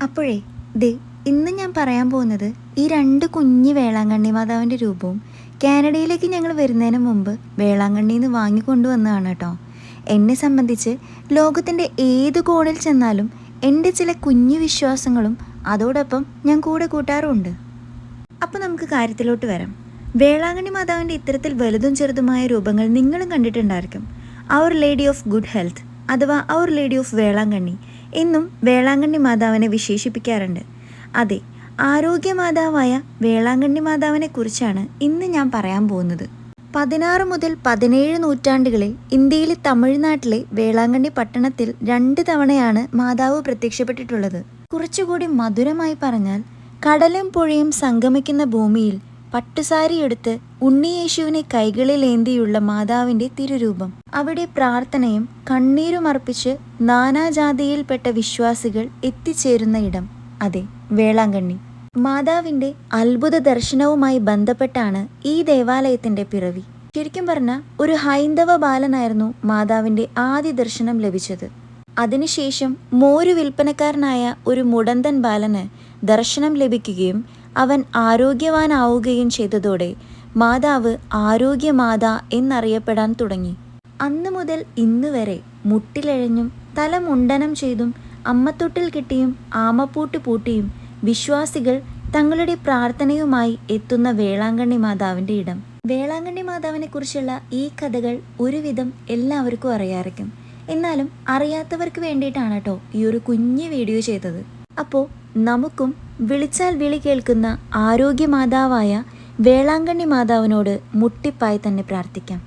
അപ്പോഴേ ദേ ഇന്ന് ഞാൻ പറയാൻ പോകുന്നത് ഈ രണ്ട് കുഞ്ഞ് വേളാങ്കണ്ണി മാതാവിൻ്റെ രൂപവും കാനഡയിലേക്ക് ഞങ്ങൾ വരുന്നതിന് മുമ്പ് വേളാങ്കണ്ണിയിൽ നിന്ന് വാങ്ങിക്കൊണ്ടുവന്നതാണ് കേട്ടോ. എന്നെ സംബന്ധിച്ച് ലോകത്തിൻ്റെ ഏത് കോണിൽ ചെന്നാലും എൻ്റെ ചില കുഞ്ഞു വിശ്വാസങ്ങളും അതോടൊപ്പം ഞാൻ കൂടെ കൂട്ടാറുമുണ്ട്. അപ്പോൾ നമുക്ക് കാര്യത്തിലോട്ട് വരാം. വേളാങ്കണ്ണി മാതാവിൻ്റെ ഇത്തരത്തിൽ വലുതും ചെറുതുമായ രൂപങ്ങൾ നിങ്ങളും കണ്ടിട്ടുണ്ടായിരിക്കും. അവർ ലേഡി ഓഫ് ഗുഡ് ഹെൽത്ത് അഥവാ അവർ ലേഡി ഓഫ് വേളാങ്കണ്ണി എന്നും വേളാങ്കണ്ണി മാതാവിനെ വിശേഷിപ്പിക്കാറുണ്ട്. അതെ, ആരോഗ്യമാതാവായ വേളാങ്കണ്ണി മാതാവിനെ കുറിച്ചാണ് ഇന്ന് ഞാൻ പറയാൻ പോകുന്നത്. 16 മുതൽ 17 നൂറ്റാണ്ടുകളിൽ ഇന്ത്യയിലെ തമിഴ്നാട്ടിലെ വേളാങ്കണ്ണി പട്ടണത്തിൽ 2 തവണയാണ് മാതാവ് പ്രത്യക്ഷപ്പെട്ടിട്ടുള്ളത്. കുറച്ചുകൂടി മധുരമായി പറഞ്ഞാൽ, കടലും പുഴയും സംഗമിക്കുന്ന ഭൂമിയിൽ പട്ടുസാരി എടുത്ത് ഉണ്ണിയേശുവിനെ കൈകളിലേന്തിയുള്ള മാതാവിൻ്റെ തിരുരൂപം. അവിടെ പ്രാർത്ഥനയും കണ്ണീരും അർപ്പിച്ച് നാനാജാതിയിൽപ്പെട്ട വിശ്വാസികൾ എത്തിച്ചേരുന്ന ഇടം, അതെ, വേളാങ്കണ്ണി. മാതാവിൻ്റെ അത്ഭുത ദർശനവുമായി ബന്ധപ്പെട്ടാണ് ഈ ദേവാലയത്തിൻ്റെ പിറവി. ശരിക്കും പറഞ്ഞാൽ ഒരു ഹൈന്ദവ ബാലനായിരുന്നു മാതാവിൻ്റെ ആദ്യ ദർശനം ലഭിച്ചത്. അതിനുശേഷം മോരു വിൽപ്പനക്കാരനായ ഒരു മുടന്തൻ ബാലന് ദർശനം ലഭിക്കുകയും അവൻ ആരോഗ്യവാനാവുകയും ചെയ്തതോടെ മാതാവ് ആരോഗ്യമാതാ എന്നറിയപ്പെടാൻ തുടങ്ങി. അന്ന് മുതൽ ഇന്ന് വരെ മുട്ടിലെഴഞ്ഞും തല മുണ്ടനം ചെയ്തും അമ്മത്തൊട്ടിൽ കിട്ടിയും ആമപ്പൂട്ട് പൂട്ടിയും വിശ്വാസികൾ തങ്ങളുടെ പ്രാർത്ഥനയുമായി എത്തുന്ന വേളാങ്കണ്ണി മാതാവിൻ്റെ ഇടം. വേളാങ്കണ്ണി മാതാവിനെ കുറിച്ചുള്ള ഈ കഥകൾ ഒരുവിധം എല്ലാവർക്കും അറിയാമായിരിക്കും. എന്നാലും അറിയാത്തവർക്ക് വേണ്ടിയിട്ടാണ് കേട്ടോ ഈ ഒരു കുഞ്ഞു വീഡിയോ ചെയ്തത്. അപ്പോൾ നമുക്കും വിളിച്ചാൽ വിളി കേൾക്കുന്ന ആരോഗ്യമാതാവായ വേളാങ്കണ്ണി മാതാവിനോട് മുട്ടിപ്പായി തന്നെ പ്രാർത്ഥിക്കാം.